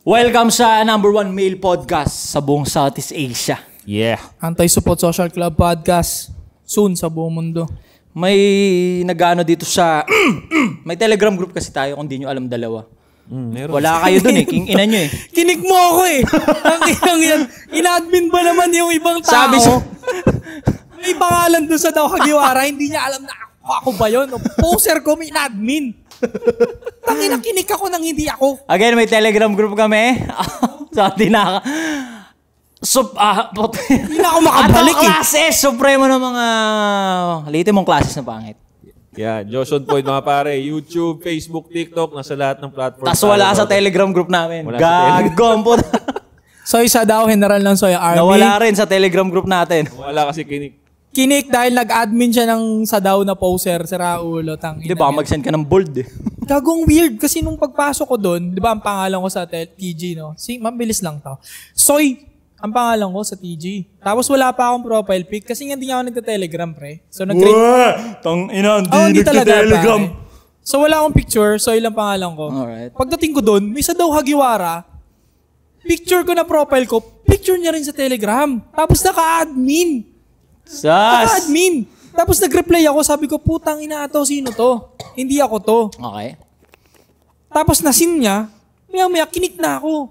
Welcome sa number 1 male podcast sa buong Southeast Asia. Yeah. Anti-Support Social Club Podcast. Soon sa buong mundo. May nag-ano dito sa... may Telegram group kasi tayo kung di nyo alam dalawa. Wala kayo dun eh. King ina nyo eh. Kinig mo ako eh. Ang inang yan. In-admin ba naman yung ibang tao? May pangalan doon sa daw Hagiwara. Hindi niya alam na ako ba yun. Poser ko, may in-admin. Tangina, kinig ako nang hindi ako. Again, may Telegram group kami. So, hindi na ako makabalik eh. Classes! Supremo ng mga... Litin mong classes na pangit. Yeah, Joshon Point mga pare. YouTube, Facebook, TikTok, nasa lahat ng platform. Tapos wala sa Telegram group namin. Gagompo. Soy sa daw, general ng Soy Army. Nawala rin sa Telegram group natin. Wala kasi kinig. Kinik dahil nag-admin siya ng Sadaw na poser, si Raulo. Di ba, mag-send ka ng bold eh. Gagong weird kasi nung pagpasok ko doon, di ba ang pangalan ko sa TG, no? Mabilis lang to. Soy, ang pangalan ko sa TG. Tapos wala pa akong profile pic kasi hindi nga ako nagta-telegram, pre. So nag-create... Tang ina, hindi nagta-telegram. So wala akong picture, Soy lang pangalan ko. Alright. Pagdating ko doon, may Sadaw Hagiwara. Picture ko na profile ko, picture niya rin sa Telegram. Tapos naka-admin. Naka-admin. Tapos nag-reply ako, sabi ko, putang ina to, sino to? Hindi ako to. Okay. Tapos nasin niya, maya-maya, kinik na ako.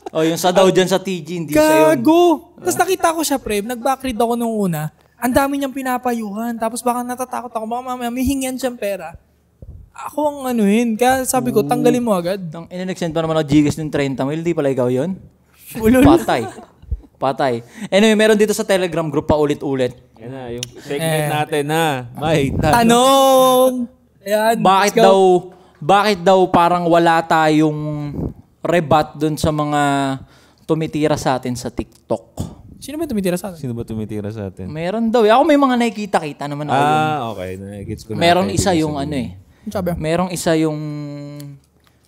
Oh, yung Sadaw dyan sa TG, hindi siya yun. Gago! Tapos nakita ko siya, pre, nag-backread ako nung una. Ang dami niyang pinapayuhan. Tapos baka natatakot ako, baka mamaya may hingyan siyang pera. Ako ang anuhin. Kaya sabi ko, tanggalin mo agad. Nag-send pa naman ako Gcash ng 30 mil, di pala ikaw yun? Ulol. Patay. Anyway, meron dito sa Telegram group pa ulit-ulit. Yan na, yung segment natin na. May Tanong! Ayan, Bakit daw parang wala tayong rebat dun sa mga tumitira sa atin sa TikTok? Sino ba tumitira sa atin? Sino ba tumitira sa atin? Meron daw. Ako may mga nakikita-kita naman ako. Okay. Gets ko na. Meron isa yung ano eh. Sabi? Merong isa yung...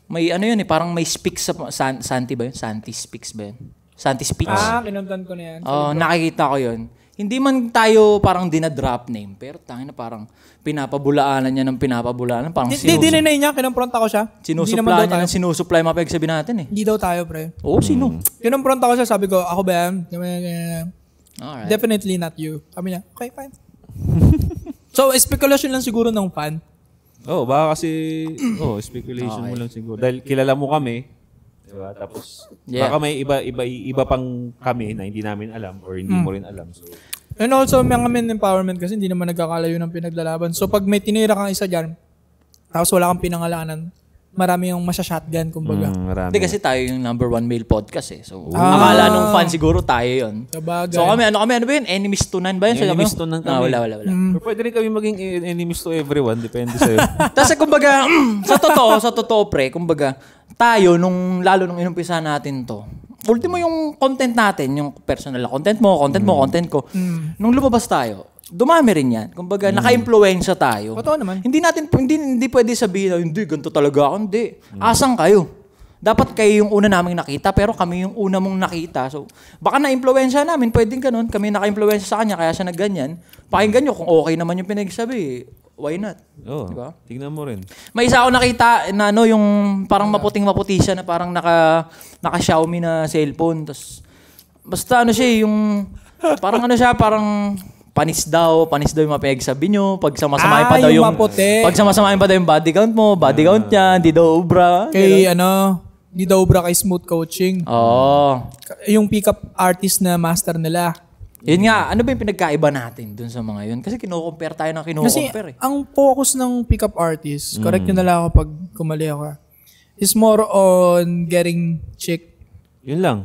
May ano yun eh, parang may speaks sa... Santi ba yun? Santi speaks ba yun? Santi speech. Kinuntan ko na yan. Nakikita ko yun. Hindi man tayo parang dinadrop name, pero tangina parang pinapabulaanan niya ng pinapabulaanan. Parang dinay niya, kinumpront ako siya. Sinusupply niya ng sinusupply, mapagsabi natin eh. Hindi daw tayo, pre. Oo, sino? Kinumpront ako siya, sabi ko, ako ba yan? Alright. Definitely not you. Sabi niya, okay, fine. So, speculation lang siguro ng fan. Baka kasi, speculation mo lang siguro. Dahil kilala mo kami, diba? Tapos, baka may iba pang kami na hindi namin alam or hindi mo rin alam. So. And also, may men empowerment kasi hindi naman nagkakalayo ng pinaglalaban. So, pag may tinira kang isa dyan, tapos wala kang pinangalanan, marami yung masya-shotgun, kumbaga. Hindi kasi tayo yung number 1 male podcast eh. So, akala nung fan siguro tayo yun. Sabagay. So, ano ba yun? Enemies to none ba yun? Enemies to none kami. Wala. Pero pwede rin kami maging enemies to everyone. Depende sa'yo. Tapos, kumbaga, sa totoo, pre, kumbaga, tayo, lalo nung inumpisa natin to, ultimo yung content natin, yung personal na content mo, content ko. Nung lumabas tayo, dumami rin yan. Kumbaga, naka-impluwensya tayo. Totoo naman. Hindi pwede sabihin na, hindi, ganito talaga ako. Hindi. Asang kayo. Dapat kayo yung una naming nakita, pero kami yung una mong nakita. So, baka na-impluwensya namin, pwedeng ganun. Kami naka-impluwensya sa kanya, kaya siya nagganyan. Pakinggan nyo, kung okay naman yung pinagsabi, why not? Diba? Tignan mo rin. May isa ako nakita na yung parang maputing-maputi siya na parang naka-Xiaomi na cellphone. Tas, basta siya, yung parang parang panis daw yung mapagsabi nyo. Pag samasamahin pa daw yung body count mo, body count niya, hindi daw ubra. Hindi daw ubra kay Smooth Coaching. Yung pick-up artist na master nila. Yun nga, ano ba yung pinagkaiba natin dun sa mga yun? Kasi kino-compare tayo ng kino-compare. Kasi ang focus ng pick-up artist, correct nyo na lang ako pag kumali ako, is more on getting chick. Yun lang.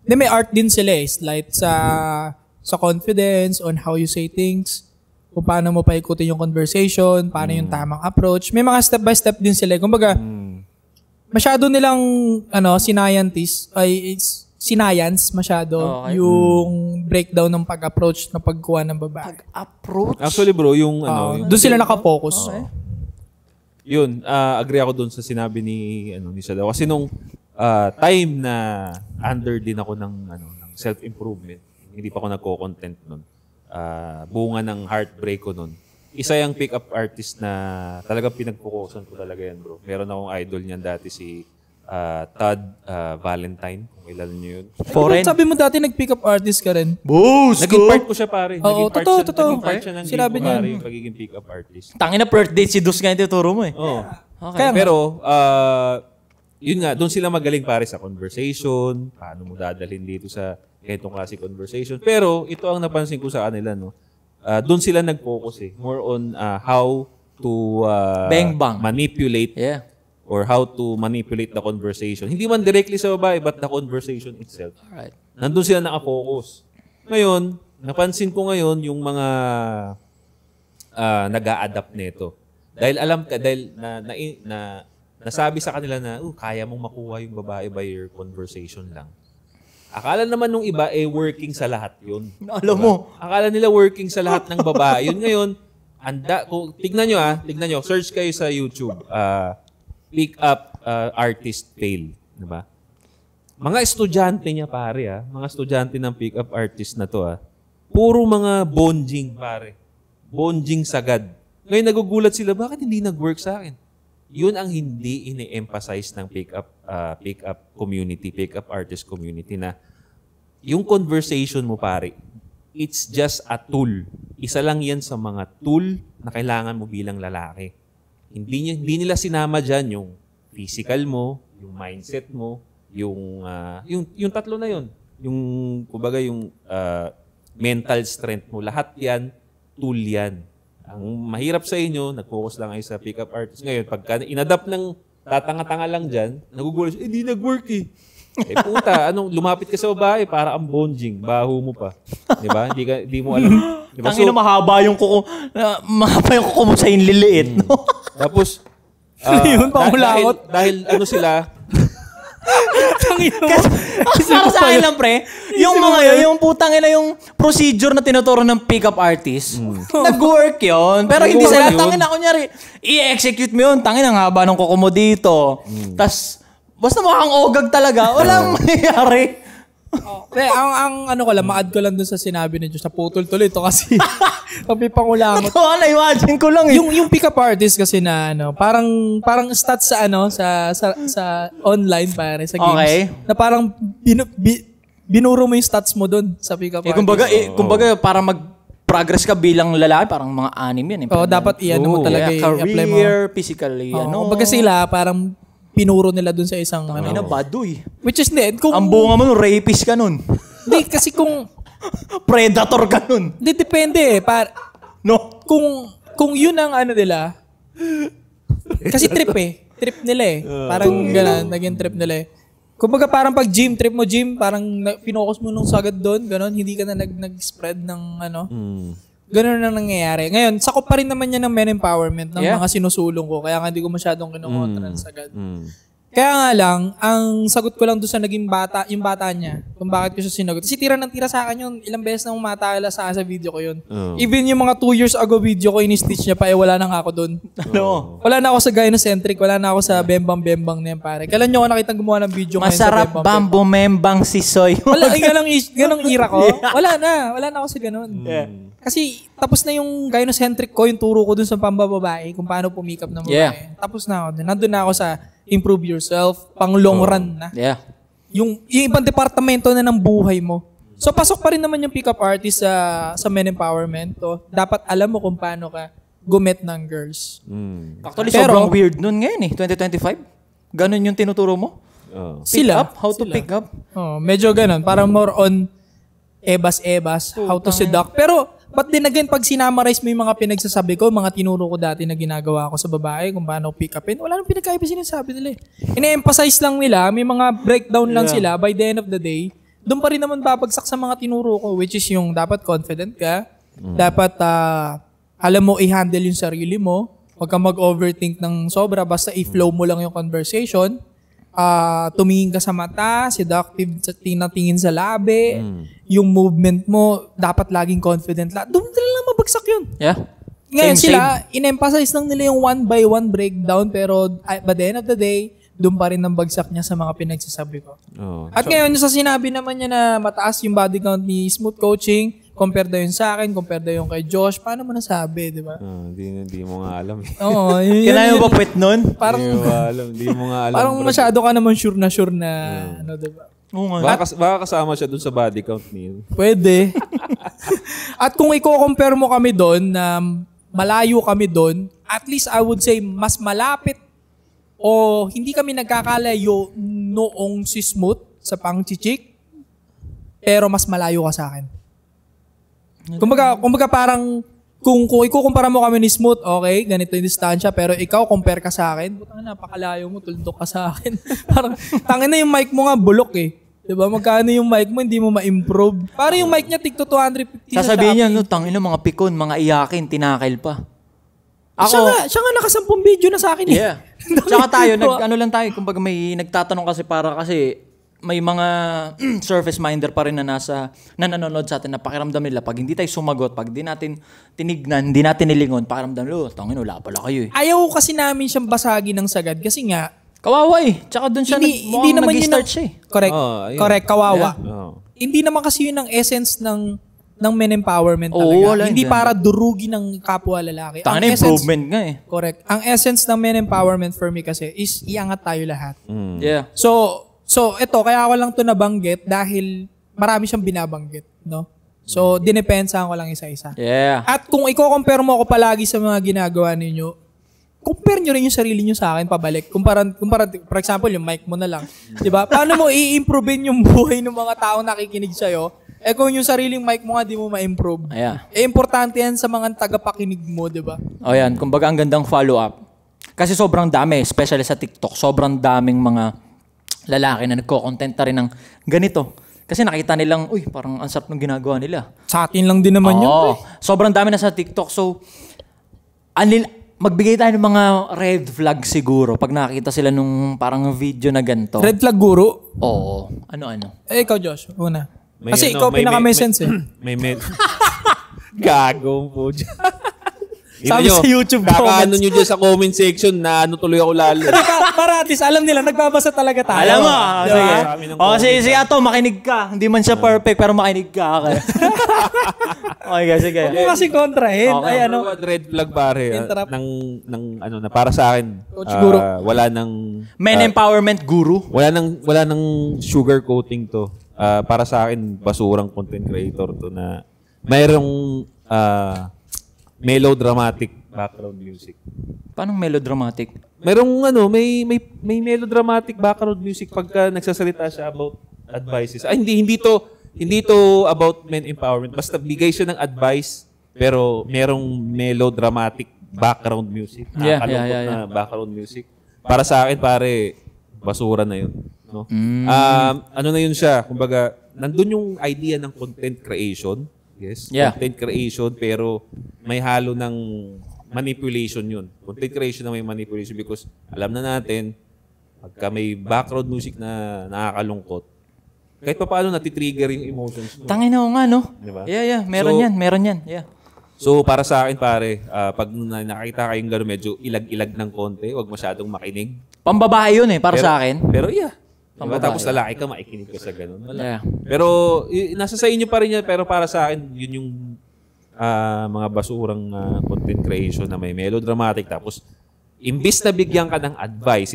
May art din sila eh. Like sa confidence, on how you say things, kung paano mo paikutin yung conversation, paano yung tamang approach. May mga step-by-step din sila. Kumbaga, masyado nilang sinayans masyado yung breakdown ng pag-approach na pagkuha ng babae. Pag-approach? Actually bro, yung doon sila nakafocus. Yun, agree ako doon sa sinabi ni Sadaw. Kasi nung time na under din ako ng self-improvement, hindi pa ako nagko-content nun. Bunga ng heartbreak ko nun. isa yung pick-up artist na talagang pinagpukusan ko talaga yan, bro. Meron akong idol niyan dati, si Todd Valentine. Kung kilala niyo yun. Foreign. Sabi mo dati nag-pick up artist ka rin. Naging part ko siya, pare. Oo, totoo. Naging part siya ng Sinabi game ko, niya. pare, yung pagiging pick-up artist. Tangina birth date si Dus nga yung tuturo mo eh. Oo. Okay. Pero, yun nga, doon sila magaling pare sa conversation, paano mo dadalhin dito sa ganitong klase conversation. Pero, ito ang napansin ko sa kanila, no? Doon sila nag-focus eh. More on how to Bang bang. manipulate Yeah. or how to manipulate the conversation. Hindi man directly sa babae, but the conversation itself. Alright. Nandun sila nakafocus. Ngayon, napansin ko ngayon yung mga nag-a-adapt nito. Dahil nasabi sa kanila na, kaya mong makuha yung babae by your conversation lang. Akala naman nung iba, working sa lahat yun. Alam mo. Akala nila working sa lahat ng babae. Yun ngayon, tignan nyo, search kayo sa YouTube, pick up artist fail. Diba? Mga estudyante niya, pare, mga estudyante ng pick up artist na to, puro mga bonjing, pare. Bonjing sagad. Ngayon nagugulat sila, bakit hindi nag-work sa akin? Yun ang hindi ini-emphasize ng pick up community, pick up artist community na yung conversation mo, pare, it's just a tool. Isa lang yan sa mga tool na kailangan mo bilang lalaki. Hindi nila sinama dyan yung physical mo, yung mindset mo, yung tatlo na yun. Yung, kumbaga, yung mental strength mo. Lahat yan, tool yan. Ang mahirap sa inyo, nag-focus lang kayo sa pick-up artist. Ngayon, pagka inadapt ng tatanga-tanga lang dyan, nagugulat siya, di nag-work eh. Puta, lumapit ka sa babae, para ang bonjing, baho mo pa. Di ba? Hindi mo alam. Diba? Tangina, mahaba yung kuko mo sa inliliit, no? Tapos, Yun, pangulangot. dahil sila, Para sa akin lang, pre, yung mga yun, yung putang ina yung procedure na tinuturo ng pick-up artist, nag-work yun. Pero hindi Nag-work sila, yun. tangina, kunyari, i-execute mo yun, tangina, ang haba ng kuko mo dito. Tas, basta mukhang ogag talaga, walang mangyayari. Ang ano ko lang, ma-add ko lang dun sa sinabi ni Diyos, sa putol tuloy ito kasi kami pangulangot. Ito, na-imagine ko lang eh. yung pick-up artist kasi na parang stats sa online pare sa games. Okay. Na parang binuro mo yung stats mo doon sa pick-up artist. Kumbaga, para mag-progress ka bilang lalaki, parang mga anim yan. Oo, dapat i-ano mo talaga, i-apply mo. Career, physically, Kumbaga sila, parang pinuro nila doon sa isang Ina, baduy. which is hindi. Kung, Ang bunga mo nun, rapist ka nun. hindi, kasi kung, Predator ka nun. hindi, depende eh. No? Kung yun ang ano nila, kasi trip nila eh. Parang gano'n, naging trip nila eh. Kumbaga parang pag trip mo gym, parang pinocus mo nung sagad doon, gano'n, hindi ka na nag-spread ng ano. Gano'n na nangyayari. Ngayon, sakop pa rin naman yan ng men empowerment ng mga sinusulong ko, kaya nga hindi ko masyadong kinukontra ng sagad. Kaya nga lang, ang sagot ko lang doon sa naging bata, yung bata niya, kung bakit ko siya sinagot. Kasi tira ng tira sa akin yun, ilang beses na umatala sa video ko yun. Even yung mga 2 years ago video ko, in-stitch niya pa, wala na nga ako doon. Ano? Wala na ako sa gynocentric, wala na ako sa bembang-bembang na yan, pare. Kailan nyo ako nakitang gumawa ng video ngayon sa Masarap bembang-bembang? bambumembang si Soy. Wala, ganong ira ko. Wala na ako sa ganon. Kasi tapos na yung gynocentric ko, yung turo ko dun sa pambababae, kung paano pumikap ng babae. Yeah. Tapos na ako dun. Nandun na ako sa improve yourself, pang long run na. Yeah. Yung ibang departamento na ng buhay mo. So pasok pa rin naman yung pick-up artist sa men empowerment. So, dapat alam mo kung paano ka gumet ng girls. Actually, Pero- sobrang weird nun ngayon eh, 2025. Ganon yung tinuturo mo? Pick Sila. up? How to pick up? Oh, medyo ganun. Parang more on ebas-ebas, how to seduct. Pero, but then again, pag sinamarize mo yung mga pinagsasabi ko, mga tinuro ko dati na ginagawa ko sa babae, kung paano pick upin, wala nang pinagkaiba sinasabi nila eh. Ine-emphasize lang nila, may mga breakdown lang sila, by the end of the day, doon pa rin naman babagsak sa mga tinuro ko, which is yung dapat confident ka, dapat alam mo i-handle yung sarili mo, huwag kang mag-overthink ng sobra, basta i-flow mo lang yung conversation, tumingin ka sa mata, seductive tingin sa labi, yung movement mo, dapat laging confident. Doon lang mabagsak yun. Yeah. Ngayon Same, sila, in-emphasize lang nila yung one by one breakdown, pero by the end of the day, doon pa rin ang bagsak niya sa mga pinagsasabi ko. At ngayon, sa sinabi naman niya na mataas yung body count ni Smooth Coaching, compare daw yun sa akin, compare daw yung kay Josh. Paano mo nasabi, di ba? Hindi mo nga alam eh. Oo. Kailangan mo ba puwet nun? Parang, Hindi mo alam. Hindi mo nga alam. parang masyado ka naman sure na ano, di ba? Oo nga. Baka kasama siya dun sa body count niyo. Pwede. At kung i-compare mo kami doon, na malayo kami doon, at least I would say mas malapit o hindi kami nagkakalayo noong si Smooth sa pang-chichik, pero mas malayo ka sa akin. Kumbaga parang kung ikukumpara mo kami ni Smooth, okay, ganito yung distansya, pero ikaw compare ka sa akin, butang napakalayo mo, tuldok ka sa akin. Parang tangin na yung mic mo nga bulok eh. 'Di ba? Magkano yung mic mo, hindi mo ma-improve. Parang yung mic niya tigto 250 Sasabihin niya, no, tangina mga pikon, mga iyakin, tinakil pa. Siya nga nakasampung video na sa akin eh. Yeah. Tsaka tayo, lang tayo, kumbaga may nagtatanong kasi may mga surface minder pa rin na nanonood sa atin na pakiramdam nila pag hindi tayo sumagot, pag di natin tinignan, hindi natin nilingon, pakiramdam nila, tangin, wala pala kayo eh. Ayaw kasi namin siyang basagin ng sagad kasi nga, kawawa eh. Tsaka doon siya hindi naman yun nag-start siya eh. Correct, kawawa. Yeah. Hindi naman kasi yun ang essence ng men empowerment Oo, talaga. wala Hindi yun. para durugin ng kapwa lalaki. Tangina, improvement nga eh. Correct. Ang essence ng men empowerment for me kasi is iangat tayo lahat. Yeah. So ito, kaya ako lang to nabanggit dahil marami siyang binabanggit, no? So, dinepensahan ko lang isa-isa. Yeah. At kung i-compare mo ako palagi sa mga ginagawa ninyo, compare nyo rin yung sarili nyo sa akin pabalik. Kumpara, for example, yung mic mo na lang. Diba? Paano mo i-improve yung buhay ng mga taong nakikinig sa'yo? Kung yung sariling mic mo nga, di mo ma-improve. Yeah. Importante yan sa mga tagapakinig mo, diba? O yan, kumbaga ang gandang follow-up. Kasi sobrang dami, especially sa TikTok, sobrang daming mga lalaki na nagko-content na rin ng ganito. Kasi nakita nilang, uy, parang ang sarap ng ginagawa nila. Sa atin lang din naman yun. Sobrang dami na sa TikTok. So, magbigay tayo ng mga red flag siguro pag nakita sila nung parang video na ganito. Red flag guru? Oo. Ano? Ikaw, Josh, una. May Kasi ano, ikaw pinaka-may sense eh. May Gagong po dyan. Sabi sa YouTube kakaano comments. nyo dyan sa comment section na tuloy ako lalo. Para at least alam nila, nagbabasa talaga tayo. Alam mo, Diba? sige. Sige ato, makinig ka. Hindi man siya perfect, pero makinig ka. Okay, sige. Huwag mo kasi kontrahin. Okay. Ay, ano. Red flag pare. Interrupt. Na para sa akin. Coach Guru. Wala nang Men empowerment guru. wala nang sugar coating to. Para sa akin basurang content creator to na mayroong melodramatic background music. Paano melodramatic? Merong may melodramatic background music pagka nagsasalita siya about advices. Hindi to about men empowerment. Basta bigay siya ng advice pero merong melodramatic background music. Yeah. Na background music. Para sa akin pare basura na 'yun, no? Ano na 'yun siya? Kumbaga, nandun yung idea ng content creation. Yes, Yeah. content creation pero may halo ng manipulation yun. Content creation na may manipulation because alam na natin pagka may background music na nakakalungkot, kahit pa paano natitrigger yung emotions mo. Tangina ko nga, no? Diba? Yeah. Meron yan. Yeah. So para sa akin pare, pag nakita kayong gano'n medyo ilag-ilag ng konti, wag masyadong makinig. Pambabae yun para sa akin. Pero yeah. Diba? Pambabae. Tapos lalaki ka, maikinig ka sa gano'n. Wala. Yeah. Pero nasa sa inyo pa rin yan. Pero para sa akin, yun yung mga basurang content creation na may melodramatic. Tapos, imbis na bigyan ka ng advice,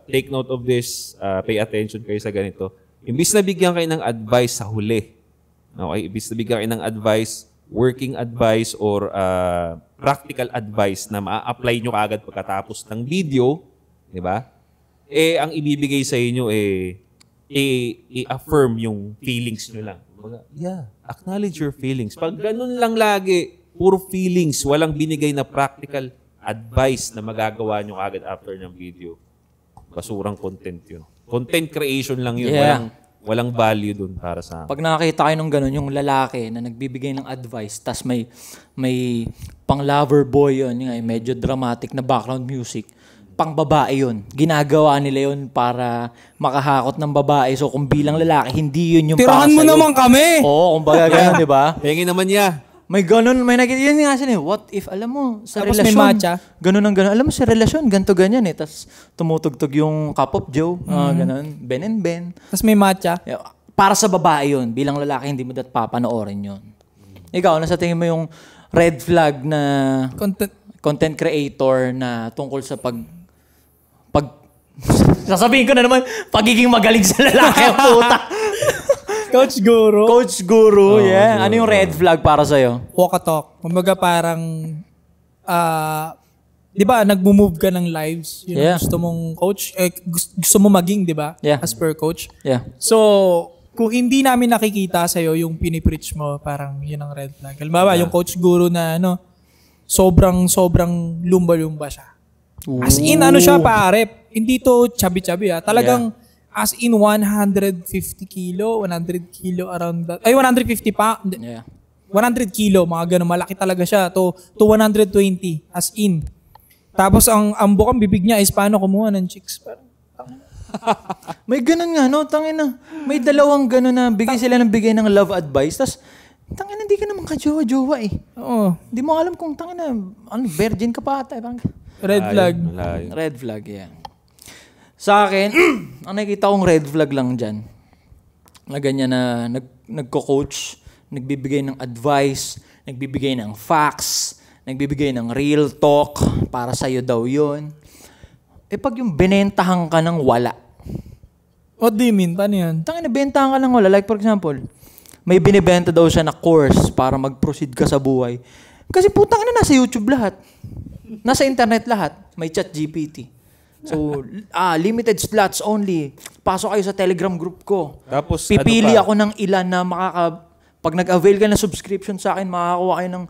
take note of this, pay attention kayo sa ganito. Imbis na bigyan kayo ng advice sa huli, okay? Imbis na bigyan kayo ng advice, working advice or practical advice na ma-apply nyo kaagad pagkatapos ng video, di ba? Ang ibibigay sa inyo i-affirm yung feelings nyo lang. Acknowledge your feelings. Pag ganun lang lagi, puro feelings, walang binigay na practical advice na magagawa nyo agad after ng video. Basurang content yun. Content creation lang yun. Yeah. Walang value dun para sa akin. Pag nakakita kayo ng ganun, yung lalaki na nagbibigay ng advice, tas may pang lover boy yun, yung medyo dramatic na background music, pang babae yun. Ginagawa nila yun para makahakot ng babae. So kung bilang lalaki, hindi yun yung para Tirahan mo sa'yo. naman kami! Oo, kumbaga ganun, di ba? Pengi naman niya. May ganun, may nakita, yun nga sila, what if, alam mo, sa Tapos may relasyon, matcha. ganun ang ganun. Alam mo, sa relasyon, ganto ganyan eh. Tapos tumutugtog yung cup of Joe, ganun, Ben and Ben. Tapos may matcha. Yeah, para sa babae yun. Bilang lalaki, hindi mo dapat papanoorin yun. Ikaw, nasa tingin mo yung red flag na content creator na tungkol sa pag sasabihin ko na naman, pagiging magaling sa lalaki, puta. Coach Guru. Coach Guru, yeah. Ano yung red flag para sa'yo? Walk a talk. Kumbaga parang, di ba, nag-move ka ng lives. Yun ang gusto mong coach. Gusto mo maging, di ba? Yeah. As per coach. Yeah. So, kung hindi namin nakikita sa'yo yung pinipreach mo, parang yun ang red flag. Halimbawa, yung Coach Guru na sobrang lumba-lumba siya. As in, siya pare. Hindi to chubby-chubby Talagang as in 150 kilo, 100 kilo around that. Ay, 150 pa. Yeah. 100 kilo, mga ganun. Malaki talaga siya. To 120 as in. Tapos ang bukang bibig niya is paano kumuha ng chicks. May ganun nga, no? Tangina. May dalawang ganun na sila ng bigay ng love advice. Tapos, tangina, hindi ka naman ka-jowa-jowa eh. Oo. Hindi mo alam kung tangina, virgin ka pa ata. Red flag. Red flag, yeah. Sa akin, ang nakikita kong red flag lang dyan, na ganyan na nagko-coach, nagbibigay ng advice, nagbibigay ng facts, nagbibigay ng real talk, para sa'yo daw yun. Pag yung binentahan ka ng wala. What do you mean? Paano yan? Tangina, bentahan ka ng wala. Like for example, may binibenta daw siya na course para mag-proceed ka sa buhay. Kasi putang ina, nasa YouTube lahat. Nasa internet lahat. May chat GPT. So, limited slots only. Pasok kayo sa Telegram group ko. Tapos, pipili ako ng ilan na pag nag-avail ka ng subscription sa akin, makakakuha kayo ng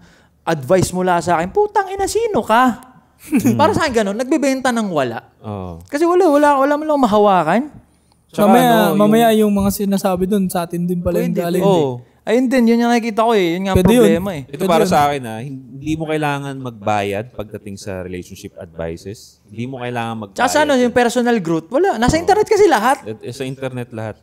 advice mula sa akin. Putang ina, sino ka? Para sa akin ganun, nagbebenta ng wala. Kasi wala mo lang mahawakan. Mamaya yung mga sinasabi dun sa atin din pala yung galing. Ayun din, yun yung nakikita ko eh. Yun nga ang problema eh. Ito para sa akin hindi mo kailangan magbayad pagdating sa relationship advices. Hindi mo kailangan magbayad. Tsaka yung personal growth, wala. Nasa internet kasi lahat. Sa internet lahat.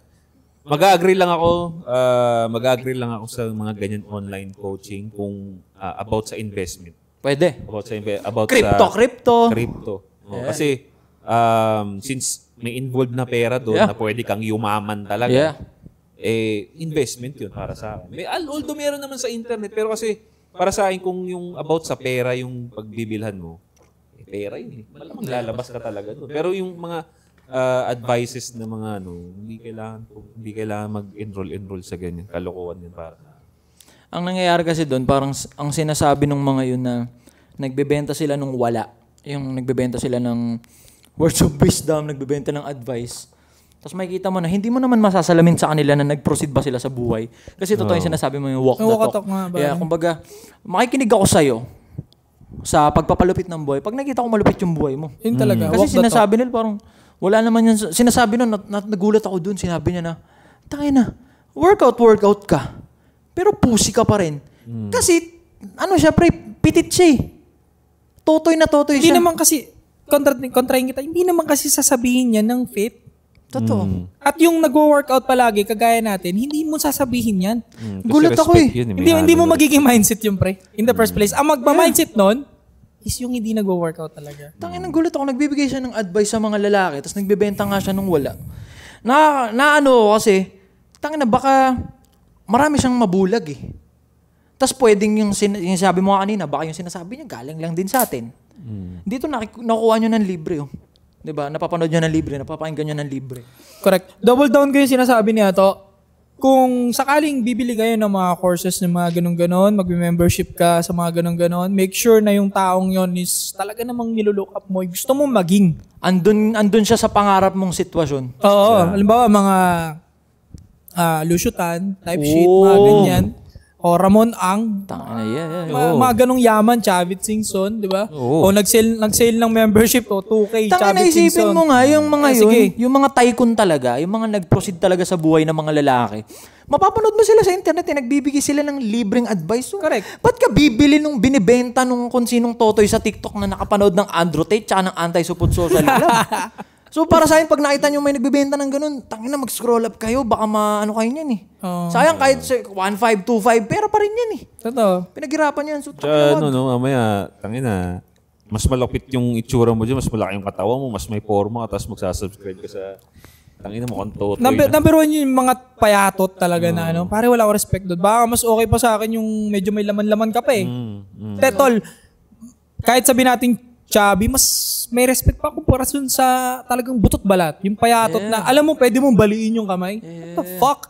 Mag-agree lang ako sa mga ganyan online coaching kung about sa investment. Pwede. About crypto. Yeah. Kasi since may involved na pera doon na pwede kang yumaman talaga. Investment yun para sa akin. Although meron naman sa internet, pero kasi para sa akin kung yung about sa pera yung pagbibilhan mo, pera yun eh. Malamang lalabas ka talaga doon. Pero yung mga advices na mga hindi kailangan mag-enroll sa ganyan. Kalokohan yun para. Ang nangyayari kasi doon, parang ang sinasabi ng mga yun na nagbebenta sila ng wala. Yung nagbebenta sila ng words of wisdom, nagbebenta ng advice. Tapos makikita mo na, hindi mo naman masasalamin sa kanila na nag-proceed ba sila sa buhay. Kasi totoo yung sinasabi mo yung walk the talk. Kumbaga, makikinig ako sa'yo sa pagpapalupit ng buhay. Pag nakita ko malupit yung buhay mo. Yun talaga. Kasi sinasabi nila parang, wala naman yan. Sinasabi nun, nagulat ako dun. Sinabi niya na, tangina, workout ka. Pero pussy ka pa rin. Kasi, siya, pitit siya eh. Totoy siya. Hindi naman kasi, kontrahin kita, hindi naman kasi sasabihin niya ng fit. Totoo. At yung nag-workout palagi, kagaya natin, hindi mo sasabihin yan. Gulat ako eh. Hindi mo magiging mindset yung pre. In the first place. Ang magma-mindset nun, is yung hindi nag-workout talaga. Tangina, gulat ako. Nagbibigay siya ng advice sa mga lalaki, tapos nagbebenta nga siya ng wala. Kasi, tangina, baka marami siyang mabulag eh. Tapos pwedeng yung sinasabi mo kanina, baka yung sinasabi niya galing lang din sa atin. Dito nakuha nyo ng libre. Diba? Napapanood nyo ng libre, napapakinggan nyo ng libre. Correct. Double down ko yung sinasabi niya to. Kung sakaling bibili kayo ng mga courses ng mga ganun-ganon, mag-membership ka sa mga ganun-ganon, make sure na yung taong yon is talaga namang nilulook up mo. Gusto mo maging. Andun siya sa pangarap mong sitwasyon. Oo. Halimbawa, mga Lusyutan, type sheet, mga ganyan. O Ramon Ang. Mga ganong yaman, Chavit Singson, di ba? O nag-sale ng membership, 2K, Chavit Singson. Naisipin mo nga, yung mga yung mga tycoon talaga, yung mga nag-proceed talaga sa buhay ng mga lalaki. Mapapanood mo sila sa internet, nagbibigay sila ng libreng advice. Correct. Ba't ka bibili nung binibenta nung kung sinong totoy sa TikTok na nakapanood ng Andrew Tate tsaka ng anti-support social club? So para sa akin, pag nakita nyo may nagbibenta ng ganun, tangina, mag-scroll up kayo, baka kayo niyan eh. Sayang kahit 1,500, 2,500, pera pa rin yan eh. Totoo. Pinaghirapan yan. So, mamaya, tangina, mas malapit yung itsura mo dyan, mas malaki yung katawan mo, mas may forma, tapos magsasubscribe ka sa Tangina mo, kontotoy Number one yung mga payatot talaga na ano. Pare, wala akong respect doon. Baka mas okay pa sa akin yung medyo may laman-laman ka pa eh. Tol, kahit sabi natin chubby, mas may respect pa kumpara dun sa talagang butot balat. Yung payatot na, alam mo, pwede mong baliin yung kamay. What the fuck?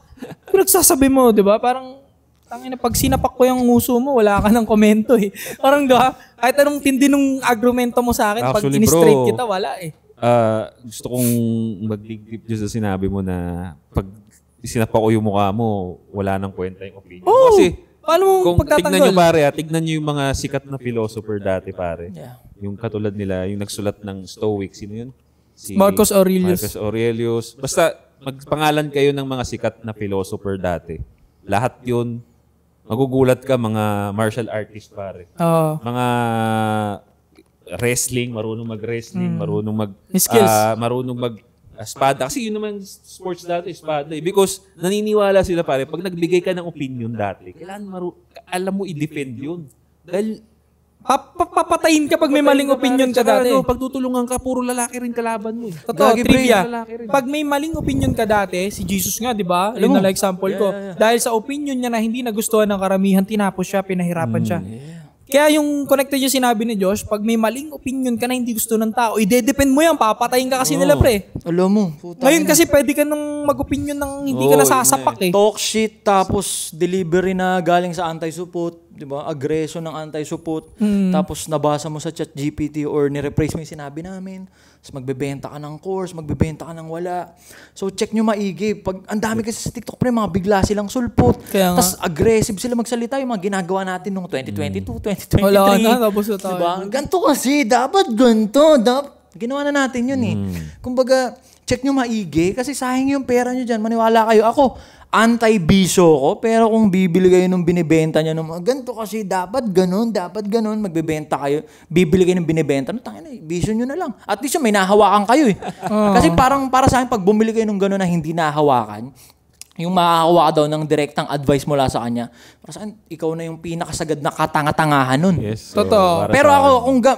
Pinagsasabi mo, di ba? Parang, tangina, pag sinapak ko yung nguso mo, wala ka ng komento eh. Parang diba? Kahit anong tindi nung argumento mo sa akin, Actually, pag in-straight bro, kita, wala eh. Gusto kong mag-dig-deep dyan sa sinabi mo na pag sinapak ko yung mukha mo, wala nang kwenta yung opinion. Kasi, paano mong kung tignan pagtatanggol? nyo pare, tignan nyo yung mga sikat na philosopher dati pare. Yeah. Yung katulad nila, yung nagsulat ng Stoic, sino yun? Si Marcus Aurelius. Marcus Aurelius. Basta, magpangalan kayo ng mga sikat na philosopher dati. Lahat yun, magugulat ka, mga martial artist pare. Mga wrestling, marunong mag-wrestling, marunong Skills. marunong espada. Kasi yun naman sports dati, espada. Because naniniwala sila pare, pag nagbigay ka ng opinion dati, kailangan alam mo i-defend yun. Dahil Papatayin ka pag may maling opinion ka dati. pag tutulungan ka, puro lalaki rin kalaban mo. Totoo, Gagi, trivia. lalaki rin. Pag may maling opinion ka dati, si Jesus nga, di ba? Yun na example ko. Dahil sa opinion niya na hindi nagustuhan ng karamihan, tinapos siya, pinahirapan siya. Kaya yung connected yung sinabi ni Josh, pag may maling opinion ka na hindi gusto ng tao, i-defend mo yan, papatayin ka kasi nila, pre. Alam mo, puta. Ngayon kasi pwede ka nang mag-opinion ng hindi ka nasasapak eh. Talk shit, tapos delivery na galing sa anti-support, di ba? Aggression ng anti-support. Tapos nabasa mo sa ChatGPT or ni-rephrase mo yung sinabi namin. Tapos magbebenta ka ng course, magbebenta ka ng wala. So check nyo maigi. Pag ang dami kasi sa TikTok, pre, mga bigla silang sulpot. Tapos aggressive sila magsalita, yung mga ginagawa natin noong 2022, 2023. Wala na, tapos na tayo. Diba? Ganto kasi, dapat ganto. Ginawa na natin yun eh. Kumbaga, check nyo maigi kasi sayang yung pera nyo dyan. Maniwala kayo. Ako, anti-bisyo ko, pero kung bibili kayo nung binibenta nyo ng mga ganito kasi dapat ganun, magbebenta kayo, bibili kayo ng binibenta, tangina, bisyo nyo na lang. At least may nahawakan kayo eh. Kasi parang para sa akin, pag bumili kayo ng ganun na hindi nahawakan, yung makakawa daw ng direktang advice mula sa kanya, para sa akin, ikaw na yung pinakasagad na katanga-tangahan nun. Yes. Totoo. Pero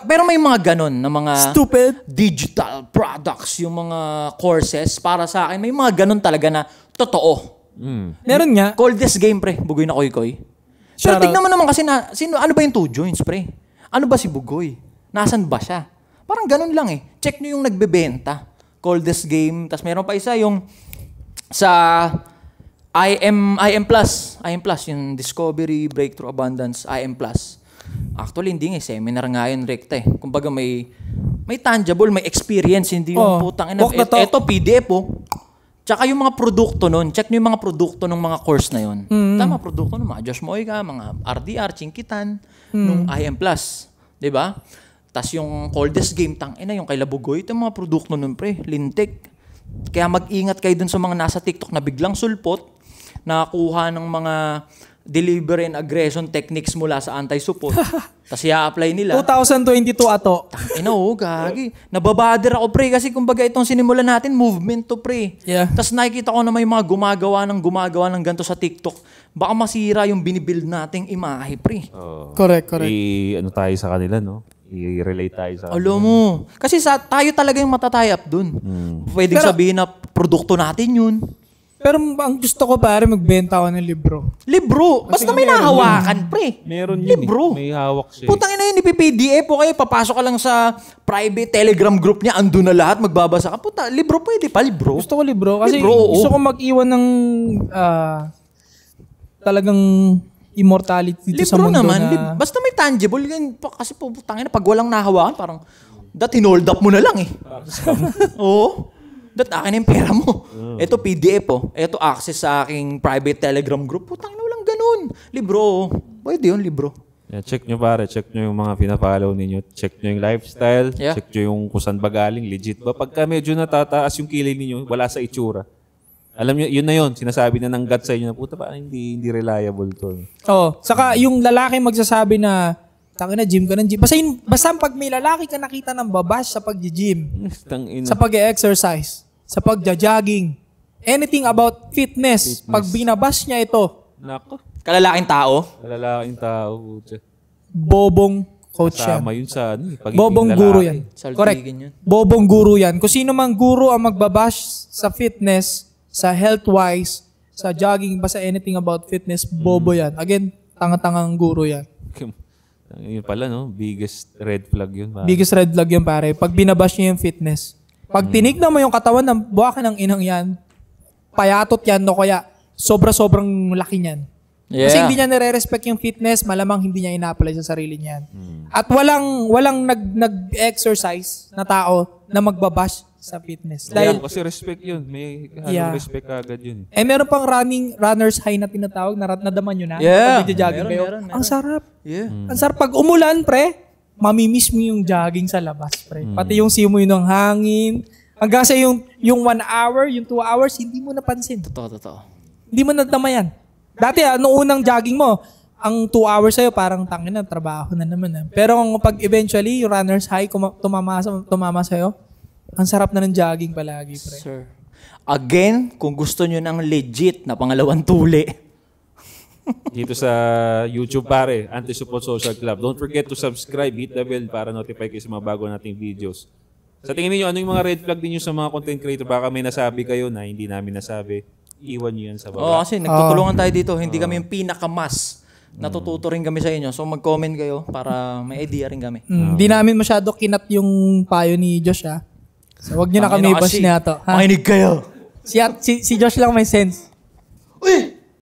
pero may mga ganun na mga Stupid. digital products, yung mga courses, para sa akin, may mga ganun talaga na totoo. Meron nga. Coldest game, pre. Bugoy na koy-koy. Pero tignan mo naman kasi ano ba yung 2 joints, pre? Ano ba si Bugoy? Nasaan ba siya? Parang ganun lang eh. Check nyo yung nagbebenta. Coldest game. Tapos meron pa isa yung sa IM Plus. IM Plus, yung Discovery, Breakthrough, Abundance, IM Plus. Actually, hindi nga. Seminar nga yun, rekta eh. Kumbaga may tangible, may experience. Hindi yung putang ina. Ito, PDF oh. Tsaka yung mga produkto nun, check nyo yung mga produkto ng mga course na yun. Tama, produkto ng mga Josh Moiga, mga RDR, Chinkitan, nung IM Plus. Diba? Tapos yung coldest game, yung kay Labugoy, ito yung mga produkto nun, pre, lintik. Kaya mag-ingat kayo dun sa mga nasa TikTok na biglang sulpot, nakakuha ng mga delivery and aggression techniques mula sa anti-support. Tapos i-apply nila. 2022 ato. Gagi. Nababader ako, pre, kasi kumbaga itong sinimulan natin, movement to, pre. Yeah. Tapos nakikita ko na may mga gumagawa ng ganito sa TikTok. Baka masira yung binibuild nating imahe, pre. Correct. Ano tayo sa kanila, no? I-relate tayo sa kanila. Alam mo. Kasi tayo talaga yung matatayap dun. Pwedeng sabihin na produkto natin yun. Pero ang gusto ko pare, magbenta ako ng libro. Libro. Basta may nahawakan, pre. Meron yun libro. May hawak siya. Putang ina yun, ipipdf o kayo, papasok ka lang sa private telegram group niya, ando na lahat, magbabasa ka. Puta, libro pwede pa, libro. Gusto ko libro kasi Libro, oo. gusto ko mag-iwan ng talagang immortality dito sa Libro mundo naman, na... basta may tangible. Kasi putang ina, pag walang nahawakan, parang, hold up mo na lang eh. Oo. Akin na yung pera mo. Ito PDF oh. Ito access sa aking private telegram group. Putang ina, walang ganun. Libro oh. Pwede yun, libro. Yeah, check nyo pare. Check nyo yung mga pina-follow ninyo. Check nyo yung lifestyle. Yeah. Check nyo yung kung saan ba galing. Legit ba? Pagka medyo natataas yung kilay ninyo, wala sa itsura. Alam nyo, yun na yun. Sinasabi na ng gut sa inyo na, puta ba, hindi reliable to. Oh, saka yung lalaki magsasabi na, tangina, gym ka ng gym. Basta pag may lalaki ka nakita ng babash sa pag-gym, sa pag-exercise, sa pagja-jogging, anything about fitness, pag binabash niya ito, Nako. Kalalaking tao. Kalalaking tao. Puta. bobong Coach yan. Kasama yun sa pagiging Bobong lalaki. guru yan. Saltigin Correct. yun. Bobong guru yan. Kung sino mang guru ang magbabash sa fitness, sa health-wise, sa jogging, basta anything about fitness, bobo yan. Again, tanga-tangang guru yan. Yun pala, no? Biggest red flag yun. Biggest red flag yun, pare. Pag binabash niya yung fitness. Pag tinignan mo yung katawan ng buwaka ng inang yan, payatot yan, no kaya sobra-sobrang laki niyan. Yeah. Kasi hindi niya nire-respect yung fitness, malamang hindi niya ina-apply sa sarili niya. At walang nag-exercise na tao na magbabash sa fitness. Dahil, Dahil, kasi respect yun. May Yeah. respect agad yun. meron pang runner's high na tinatawag, nadaman nyo na. Yeah. Pag nagja-jogging kayo. Meron. Ang sarap. Yeah. Ang sarap. Pag umulan, pre, mamimiss mo yung jogging sa labas, pre. Pati yung simoy ng hangin. Hanggang sa yung 1 hour, yung 2 hours, hindi mo napansin. Totoo. Hindi mo nadama yan. Dati, noong unang jogging mo, ang 2 hours sa'yo, parang tangin na, trabaho na naman. Pero kung pag eventually, yung runner's high, tumama sa'yo, ang sarap na ng jogging palagi, pre. Sir. Again, kung gusto nyo ng legit na pangalawang tuli, Dito sa YouTube, pare, Anti-Support Social Club. Don't forget to subscribe, hit the bell para notify kayo sa mga bago nating videos. Sa tingin niyo ano yung mga red flag din sa mga content creator? Baka may nasabi kayo na hindi namin nasabi. Iwan niyo yan sa baba. kasi nagtutulungan tayo dito. Hindi kami yung pinakamas. Natututo rin kami sa inyo. So mag-comment kayo para may idea rin kami. Hindi namin masyado kinat yung payo ni Josh, ha? So, wag niyo na kami bash na to. Ha? Makinig kayo. Si Josh lang may sense.